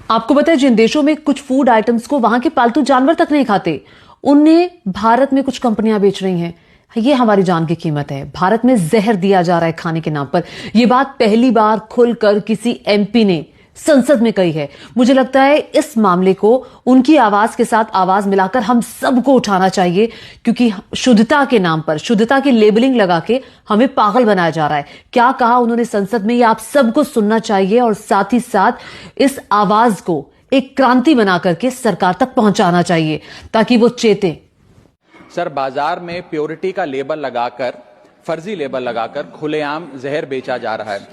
आपको पता है जिन देशों में कुछ फूड आइटम्स को वहां के पालतू जानवर तक नहीं खाते, उन्हें भारत में कुछ कंपनियां बेच रही हैं। ये हमारी जान की कीमत है। भारत में जहर दिया जा रहा है खाने के नाम पर। यह बात पहली बार खुलकर किसी एमपी ने संसद में कही है। मुझे लगता है इस मामले को उनकी आवाज के साथ आवाज मिलाकर हम सबको उठाना चाहिए, क्योंकि शुद्धता के नाम पर शुद्धता की लेबलिंग लगा के हमें पागल बनाया जा रहा है। क्या कहा उन्होंने संसद में, ये आप सबको सुनना चाहिए और साथ ही साथ इस आवाज को एक क्रांति बना करके सरकार तक पहुंचाना चाहिए ताकि वो चेते। सर, बाजार में प्योरिटी का लेबल लगाकर, फर्जी लेबल लगाकर खुलेआम जहर बेचा जा रहा है।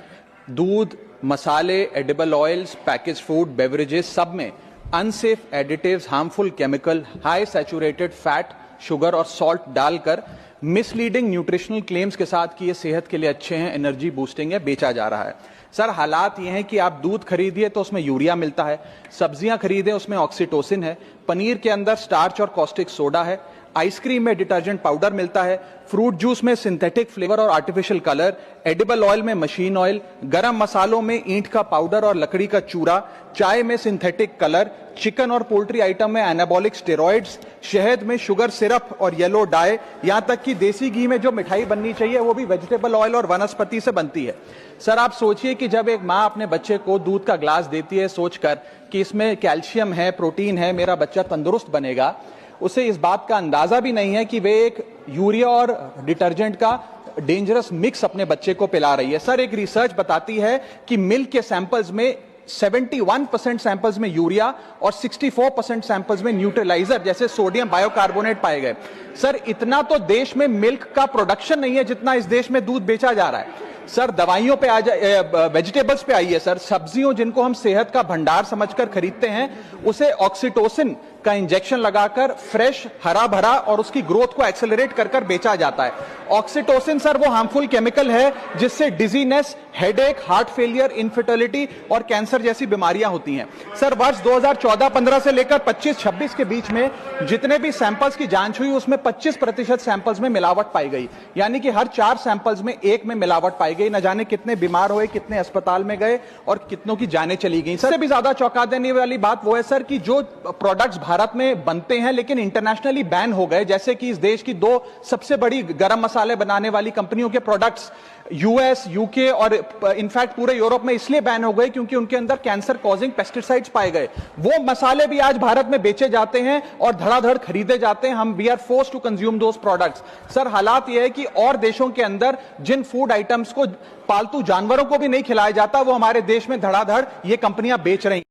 दूध, मसाले, edible oils, package food, beverages, सब में unsafe additives, harmful chemical, high saturated fat, sugar और सॉल्ट डालकर मिसलीडिंग न्यूट्रिशनल क्लेम्स के साथ कि ये सेहत के लिए अच्छे हैं, एनर्जी बूस्टिंग है, बेचा जा रहा है। सर, हालात ये हैं कि आप दूध खरीदिए तो उसमें यूरिया मिलता है, सब्जियां खरीदें उसमें ऑक्सीटोसिन है, पनीर के अंदर स्टार्च और कॉस्टिक सोडा है, आइसक्रीम में डिटर्जेंट पाउडर मिलता है, फ्रूट जूस में सिंथेटिक फ्लेवर और आर्टिफिशियल कलर, एडिबल ऑयल में मशीन ऑयल, गरम मसालों में ईंट का पाउडर और लकड़ी का चूरा, चाय में सिंथेटिक कलर, चिकन और पोल्ट्री आइटम में एनाबॉलिक स्टेरॉइड्स, शहद में शुगर सिरप और येलो डाई, यहां तक कि देसी घी में जो मिठाई बननी चाहिए वो भी वेजिटेबल ऑयल और वनस्पति से बनती है। सर, आप सोचिए कि जब एक मां अपने बच्चे को दूध का ग्लास देती है सोचकर कि इसमें कैल्शियम है, प्रोटीन है, मेरा बच्चा तंदुरुस्त बनेगा, उसे इस बात का अंदाजा भी नहीं है कि वे एक यूरिया और डिटर्जेंट का डेंजरस मिक्स अपने बच्चे को पिला रही है। सर, एक रिसर्च बताती है कि मिल्क के सैंपल्स में 71% सैंपल्स में यूरिया और 64% सैंपल्स में न्यूट्रलाइजर जैसे सोडियम बायोकार्बोनेट पाए गए। सर, इतना तो देश में मिल्क का प्रोडक्शन नहीं है जितना इस देश में दूध बेचा जा रहा है। सर, दवाइयों पे आ जाए, वेजिटेबल्स पे आइए सर। सब्जियों जिनको हम सेहत का भंडार समझकर खरीदते हैं, उसे ऑक्सीटोसिन का इंजेक्शन लगाकर फ्रेश, हरा भरा और उसकी ग्रोथ को एक्सेलरेट कर कर बेचा जाता है। ऑक्सीटोसिन सर वो हार्मफुल केमिकल है जिससे dizziness, headache, heart failure, infertility और कैंसर जैसी बीमारियां होती हैं। सर, वर्ष 2014-15 से लेकर 25-26 के बीच में जितने भी सैंपल्स की जांच हुई उसमें 25% सैंपल्स में मिलावट पाई गई, यानी कि हर 4 सैंपल्स में 1 में मिलावट पाई गई। न जाने कितने बीमार हुए, कितने अस्पताल में गए और कितनों की जानें चली गई। सबसे भी ज्यादा चौंका देने वाली बात वो है सर कि जो प्रोडक्ट्स भारत में बनते हैं लेकिन इंटरनेशनली बैन हो गए, जैसे कि इस देश की 2 सबसे बड़ी गरम मसाले बनाने वाली कंपनियों के प्रोडक्ट्स यूएस, यूके और इनफैक्ट पूरे यूरोप में इसलिए बैन हो गए क्योंकि उनके अंदर कैंसर कॉजिंग पेस्टिसाइड्स पाए गए। वो मसाले भी आज भारत में बेचे जाते हैं और धड़ाधड़ खरीदे जाते हैं। हम we are forced to consume those products. Sir, हालात यह है कि और देशों के अंदर जिन फूड आइटम्स को पालतू जानवरों को भी नहीं खिलाया जाता, वो हमारे देश में धड़ाधड़ ये कंपनियां बेच रही हैं।